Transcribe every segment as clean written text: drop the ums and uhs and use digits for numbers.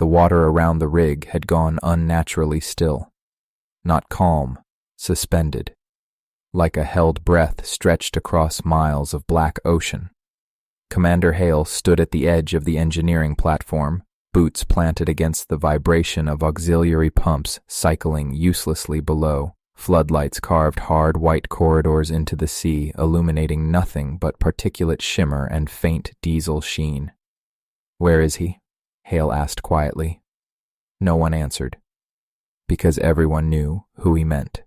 The water around the rig had gone unnaturally still. Not calm, suspended. Like a held breath stretched across miles of black ocean. Commander Hale stood at the edge of the engineering platform, boots planted against the vibration of auxiliary pumps cycling uselessly below, floodlights carved hard white corridors into the sea, illuminating nothing but particulate shimmer and faint diesel sheen. "Where is he?" Hale asked quietly. No one answered, because everyone knew who he meant.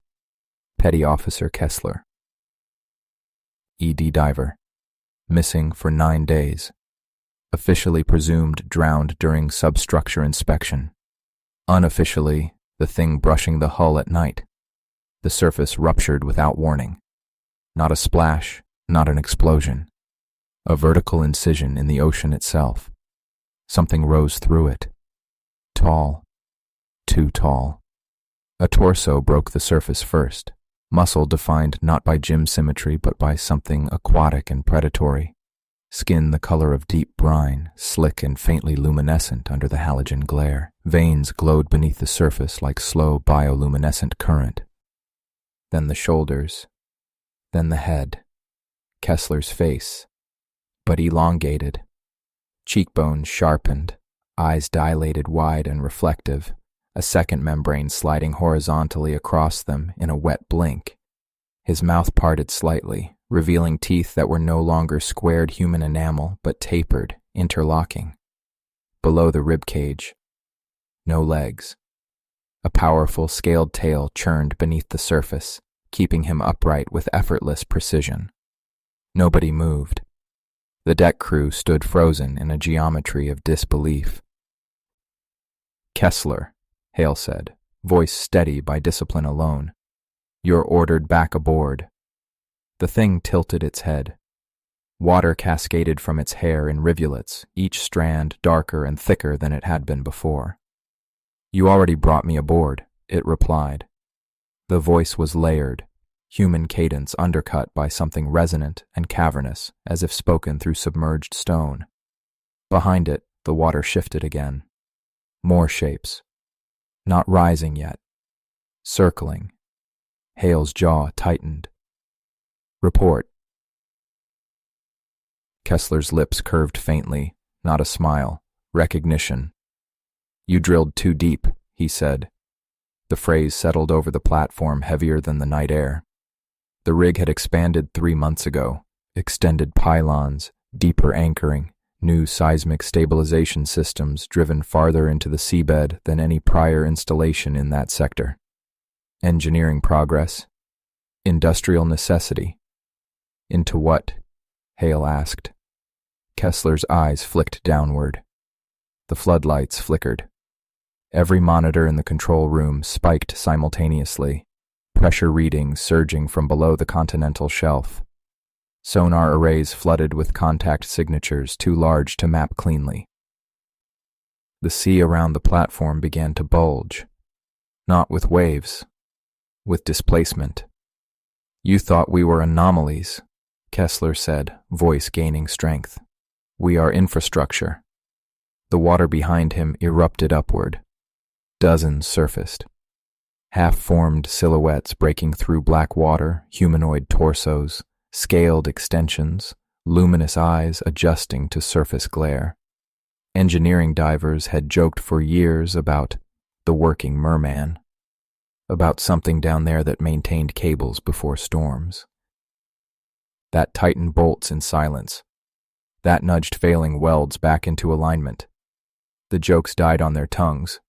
Petty Officer Kessler. ED diver. Missing for 9 days. Officially presumed drowned during substructure inspection. Unofficially, the thing brushing the hull at night. The surface ruptured without warning. Not a splash, not an explosion. A vertical incision in the ocean itself. Something rose through it. Tall. Too tall. A torso broke the surface first. Muscle defined not by gym symmetry but by something aquatic and predatory. Skin the color of deep brine, slick and faintly luminescent under the halogen glare. Veins glowed beneath the surface like slow bioluminescent current. Then the shoulders. Then the head. Kessler's face, but elongated. Cheekbones sharpened, eyes dilated wide and reflective. A second membrane sliding horizontally across them in a wet blink. His mouth parted slightly, revealing teeth that were no longer squared human enamel, but tapered, interlocking. Below the ribcage, no legs. A powerful, scaled tail churned beneath the surface, keeping him upright with effortless precision. Nobody moved. The deck crew stood frozen in a geometry of disbelief. "Kessler," Hale said, voice steady by discipline alone. "You're ordered back aboard." The thing tilted its head. Water cascaded from its hair in rivulets, each strand darker and thicker than it had been before. "You already brought me aboard," it replied. The voice was layered, human cadence undercut by something resonant and cavernous, as if spoken through submerged stone. Behind it, the water shifted again. More shapes. Not rising yet. Circling. Hale's jaw tightened. "Report." Kessler's lips curved faintly, not a smile. Recognition. "You drilled too deep," he said. The phrase settled over the platform heavier than the night air. The rig had expanded 3 months ago. Extended pylons, deeper anchoring, new seismic stabilization systems driven farther into the seabed than any prior installation in that sector. Engineering progress. Industrial necessity. Into what? Hale asked. Kessler's eyes flicked downward. The floodlights flickered. Every monitor in the control room spiked simultaneously, pressure readings surging from below the continental shelf. Sonar arrays flooded with contact signatures too large to map cleanly. The sea around the platform began to bulge. Not with waves, with displacement. "You thought we were anomalies," Kessler said, voice gaining strength. "We are infrastructure." The water behind him erupted upward. Dozens surfaced. Half-formed silhouettes breaking through black water, humanoid torsos, scaled extensions, luminous eyes adjusting to surface glare. Engineering divers had joked for years about the working Merman, about something down there that maintained cables before storms. That tightened bolts in silence. That nudged failing welds back into alignment. The jokes died on their tongues,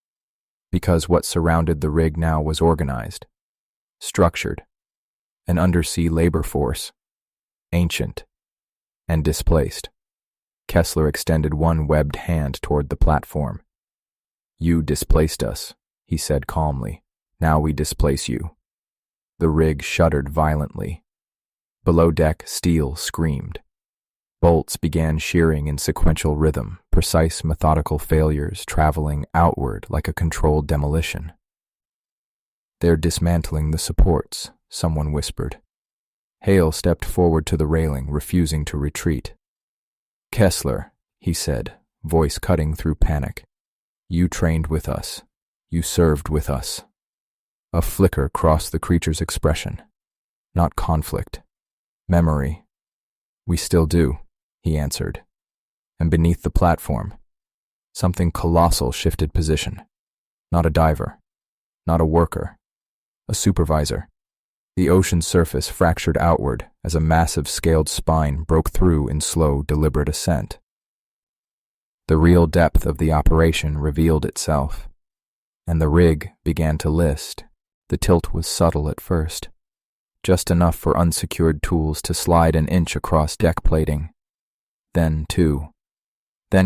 because what surrounded the rig now was organized, structured, an undersea labor force, ancient, and displaced. Kessler extended one webbed hand toward the platform. "You displaced us," he said calmly. "Now we displace you." The rig shuddered violently. Below deck, steel screamed. Bolts began shearing in sequential rhythm, precise methodical failures traveling outward like a controlled demolition. "They're dismantling the supports," someone whispered. Hale stepped forward to the railing, refusing to retreat. "Kessler," he said, voice cutting through panic. You trained with us. You served with us. A flicker crossed the creature's expression. Not conflict. Memory. We still do, he answered. And beneath the platform, something colossal shifted position. Not a diver. Not a worker. A supervisor. The ocean's surface fractured outward as a massive scaled spine broke through in slow, deliberate ascent. The real depth of the operation revealed itself, and the rig began to list. The tilt was subtle at first, just enough for unsecured tools to slide an inch across deck plating. Then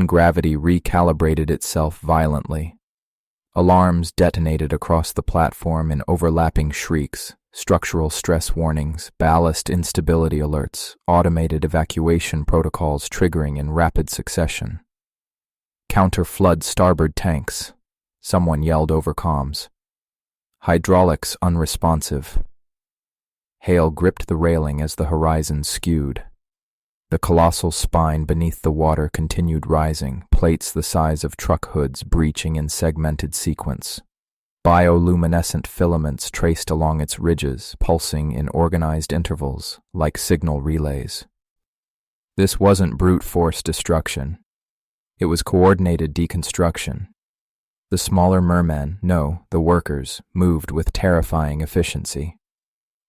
gravity recalibrated itself violently. Alarms detonated across the platform in overlapping shrieks, structural stress warnings, ballast instability alerts, automated evacuation protocols triggering in rapid succession. Counter-flood starboard tanks, someone yelled over comms. Hydraulics unresponsive. Hale gripped the railing as the horizon skewed. The colossal spine beneath the water continued rising, plates the size of truck hoods breaching in segmented sequence. Bioluminescent filaments traced along its ridges, pulsing in organized intervals, like signal relays. This wasn't brute force destruction. It was coordinated deconstruction. The smaller mermen, the workers, moved with terrifying efficiency.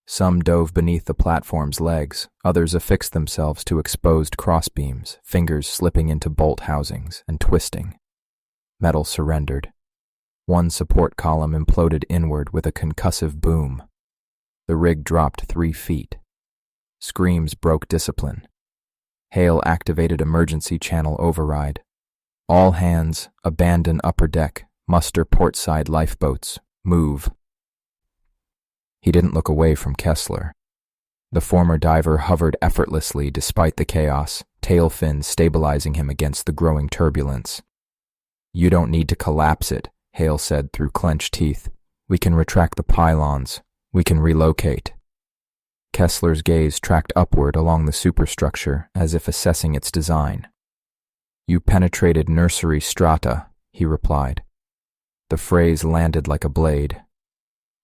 Some dove beneath the platform's legs, others affixed themselves to exposed crossbeams, fingers slipping into bolt housings and twisting. Metal surrendered. One support column imploded inward with a concussive boom. The rig dropped 3 feet. Screams broke discipline. Hale activated emergency channel override. All hands, abandon upper deck, muster portside lifeboats, move. He didn't look away from Kessler. The former diver hovered effortlessly despite the chaos, tail fins stabilizing him against the growing turbulence. You don't need to collapse it, Hale said through clenched teeth. We can retract the pylons. We can relocate. Kessler's gaze tracked upward along the superstructure as if assessing its design. You penetrated nursery strata, he replied. The phrase landed like a blade.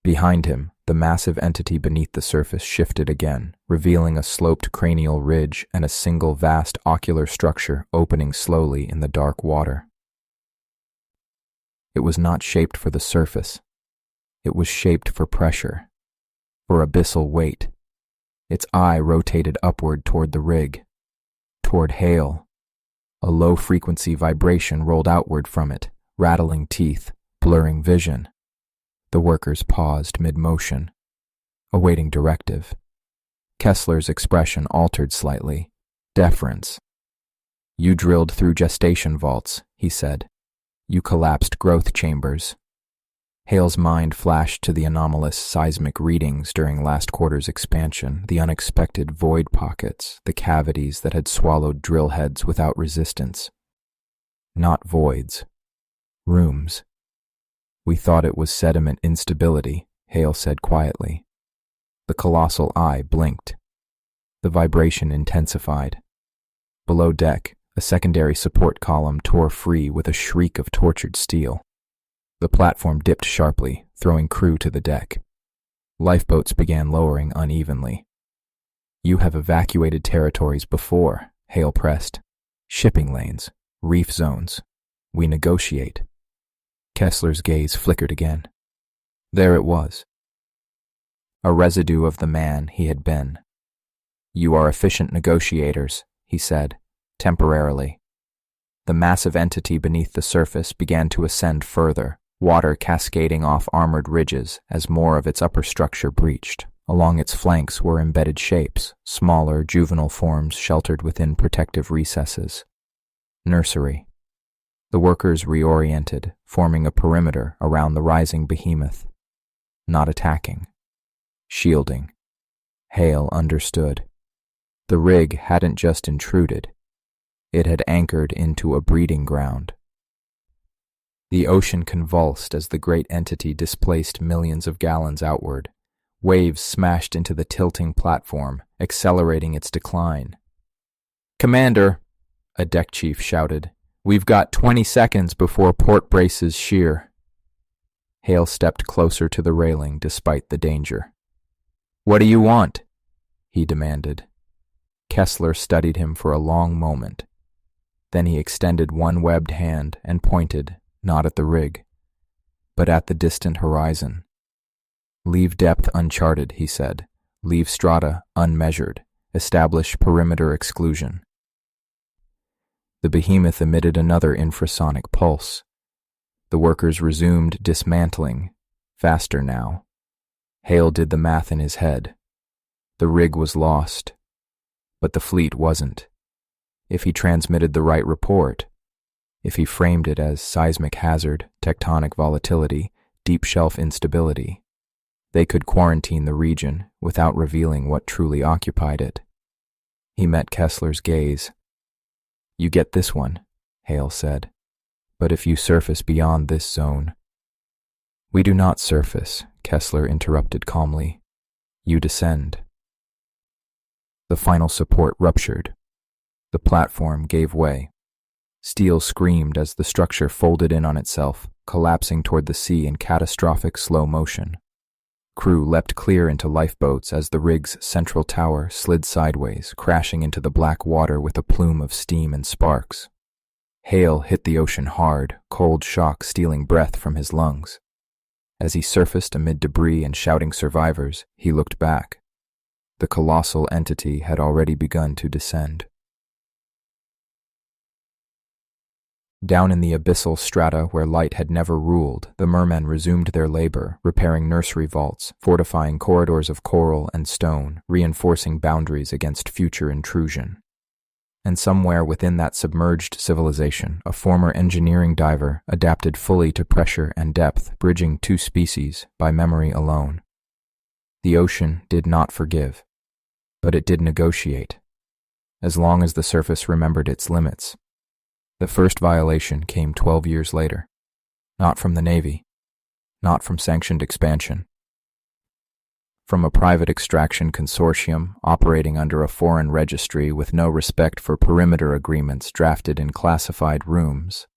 Behind him, the massive entity beneath the surface shifted again, revealing a sloped cranial ridge and a single vast ocular structure opening slowly in the dark water. It was not shaped for the surface. It was shaped for pressure, for abyssal weight. Its eye rotated upward toward the rig, toward Hale. A low-frequency vibration rolled outward from it, rattling teeth, blurring vision. The workers paused mid-motion, awaiting directive. Kessler's expression altered slightly. Deference. You drilled through gestation vaults, he said. You collapsed growth chambers. Hale's mind flashed to the anomalous seismic readings during last quarter's expansion, the unexpected void pockets, the cavities that had swallowed drill heads without resistance. Not voids. Rooms. We thought it was sediment instability, Hale said quietly. The colossal eye blinked. The vibration intensified. Below deck, a secondary support column tore free with a shriek of tortured steel. The platform dipped sharply, throwing crew to the deck. Lifeboats began lowering unevenly. You have evacuated territories before, Hale pressed. Shipping lanes, reef zones. We negotiate. Kessler's gaze flickered again. There it was. A residue of the man he had been. You are efficient negotiators, he said, temporarily. The massive entity beneath the surface began to ascend further, water cascading off armored ridges as more of its upper structure breached. Along its flanks were embedded shapes, smaller, juvenile forms sheltered within protective recesses. Nursery. The workers reoriented, forming a perimeter around the rising behemoth. Not attacking. Shielding. Hale understood. The rig hadn't just intruded. It had anchored into a breeding ground. The ocean convulsed as the great entity displaced millions of gallons outward. Waves smashed into the tilting platform, accelerating its decline. "Commander," a deck chief shouted, We've got 20 seconds before port braces shear. Hale stepped closer to the railing despite the danger. What do you want? He demanded. Kessler studied him for a long moment. Then he extended one webbed hand and pointed, not at the rig, but at the distant horizon. Leave depth uncharted, he said. Leave strata unmeasured. Establish perimeter exclusion. The behemoth emitted another infrasonic pulse. The workers resumed dismantling, faster now. Hale did the math in his head. The rig was lost, but the fleet wasn't. If he transmitted the right report, if he framed it as seismic hazard, tectonic volatility, deep shelf instability, they could quarantine the region without revealing what truly occupied it. He met Kessler's gaze. You get this one, Hale said. But if you surface beyond this zone— We do not surface, Kessler interrupted calmly. You descend. The final support ruptured. The platform gave way. Steel screamed as the structure folded in on itself, collapsing toward the sea in catastrophic slow motion. Crew leapt clear into lifeboats as the rig's central tower slid sideways, crashing into the black water with a plume of steam and sparks. Hale hit the ocean hard, cold shock stealing breath from his lungs. As he surfaced amid debris and shouting survivors, he looked back. The colossal entity had already begun to descend. Down in the abyssal strata where light had never ruled, the mermen resumed their labor, repairing nursery vaults, fortifying corridors of coral and stone, reinforcing boundaries against future intrusion. And somewhere within that submerged civilization, a former engineering diver adapted fully to pressure and depth, bridging two species by memory alone. The ocean did not forgive, but it did negotiate, as long as the surface remembered its limits. The first violation came 12 years later, not from the Navy, not from sanctioned expansion, from a private extraction consortium operating under a foreign registry with no respect for perimeter agreements drafted in classified rooms.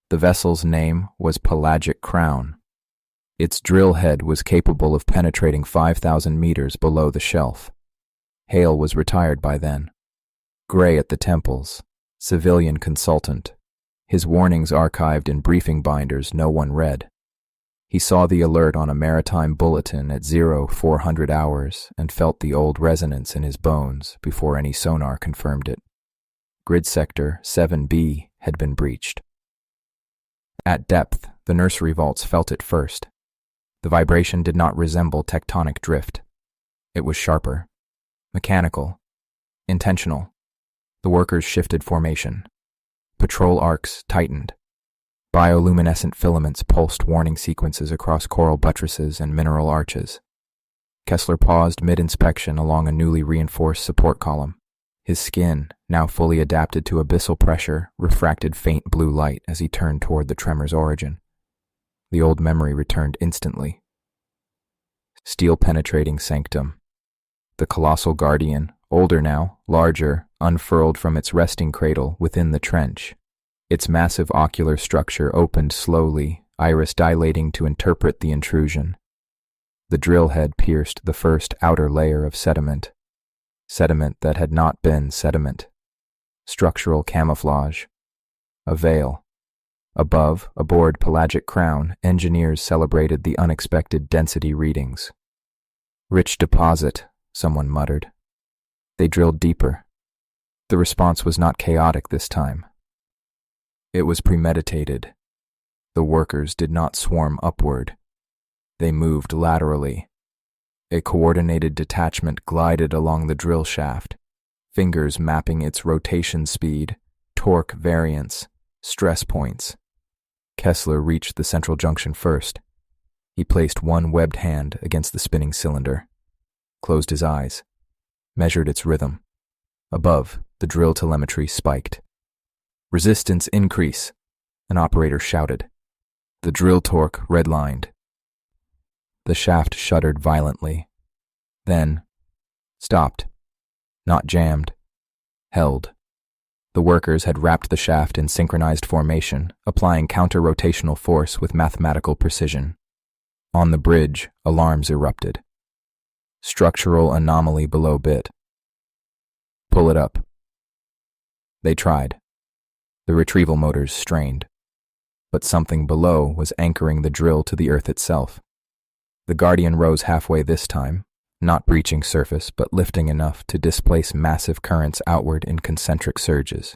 The vessel's name was Pelagic Crown. Its drill head was capable of penetrating 5,000 meters below the shelf. Hale was retired by then. Gray at the temples, civilian consultant, his warnings archived in briefing binders no one read. He saw the alert on a maritime bulletin at 0400 hours and felt the old resonance in his bones before any sonar confirmed it. Grid sector 7B had been breached. At depth, the nursery vaults felt it first. The vibration did not resemble tectonic drift. It was sharper, mechanical, intentional. The workers shifted formation. Patrol arcs tightened. Bioluminescent filaments pulsed warning sequences across coral buttresses and mineral arches. Kessler paused mid-inspection along a newly reinforced support column. His skin, now fully adapted to abyssal pressure, refracted faint blue light as he turned toward the tremor's origin. The old memory returned instantly. Steel-penetrating sanctum. The colossal guardian, older now, larger, unfurled from its resting cradle within the trench. Its massive ocular structure opened slowly, iris dilating to interpret the intrusion. The drill head pierced the first outer layer of sediment. Sediment that had not been sediment. Structural camouflage. A veil. Above, aboard Pelagic Crown, engineers celebrated the unexpected density readings. Rich deposit, someone muttered. They drilled deeper. The response was not chaotic this time. It was premeditated. The workers did not swarm upward. They moved laterally. A coordinated detachment glided along the drill shaft, fingers mapping its rotation speed, torque variance, stress points. Kessler reached the central junction first. He placed one webbed hand against the spinning cylinder, closed his eyes, measured its rhythm. Above, the drill telemetry spiked. Resistance increase, an operator shouted. The drill torque redlined. The shaft shuddered violently. Then stopped. Not jammed. Held. The workers had wrapped the shaft in synchronized formation, applying counter-rotational force with mathematical precision. On the bridge, alarms erupted. Structural anomaly below bit. Pull it up. They tried. The retrieval motors strained. But something below was anchoring the drill to the earth itself. The Guardian rose halfway this time, not breaching surface, but lifting enough to displace massive currents outward in concentric surges.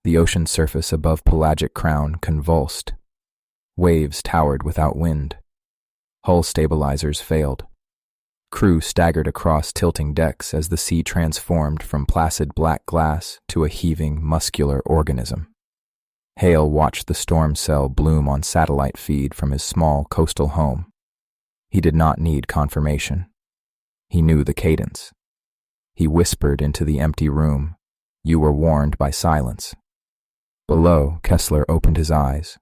The ocean surface above Pelagic Crown convulsed. Waves towered without wind. Hull stabilizers failed. Crew staggered across tilting decks as the sea transformed from placid black glass to a heaving, muscular organism. Hale watched the storm cell bloom on satellite feed from his small coastal home. He did not need confirmation. He knew the cadence. He whispered into the empty room, "You were warned by silence." Below, Kessler opened his eyes.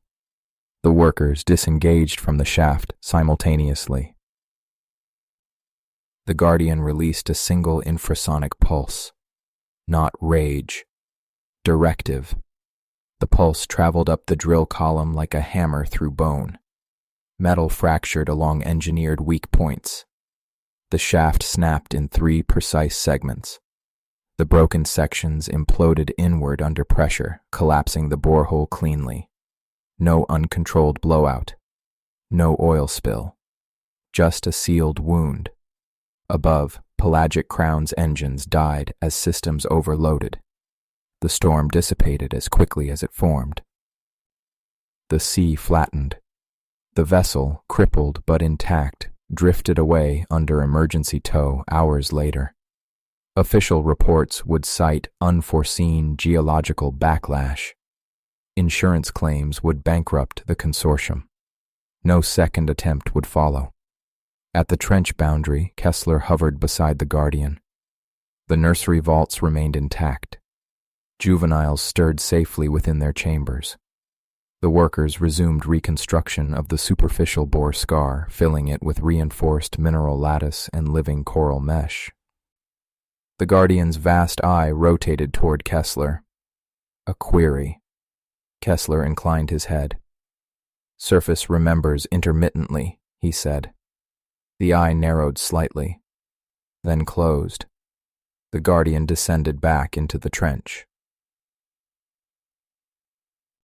The workers disengaged from the shaft simultaneously. The Guardian released a single infrasonic pulse. Not rage. Directive. The pulse traveled up the drill column like a hammer through bone. Metal fractured along engineered weak points. The shaft snapped in 3 precise segments. The broken sections imploded inward under pressure, collapsing the borehole cleanly. No uncontrolled blowout. No oil spill. Just a sealed wound. Above, Pelagic Crown's engines died as systems overloaded. The storm dissipated as quickly as it formed. The sea flattened. The vessel, crippled but intact, drifted away under emergency tow hours later. Official reports would cite unforeseen geological backlash. Insurance claims would bankrupt the consortium. No second attempt would follow. At the trench boundary, Kessler hovered beside the Guardian. The nursery vaults remained intact. Juveniles stirred safely within their chambers. The workers resumed reconstruction of the superficial bore scar, filling it with reinforced mineral lattice and living coral mesh. The Guardian's vast eye rotated toward Kessler. A query. Kessler inclined his head. "Surface remembers intermittently," he said. The eye narrowed slightly, then closed. The Guardian descended back into the trench.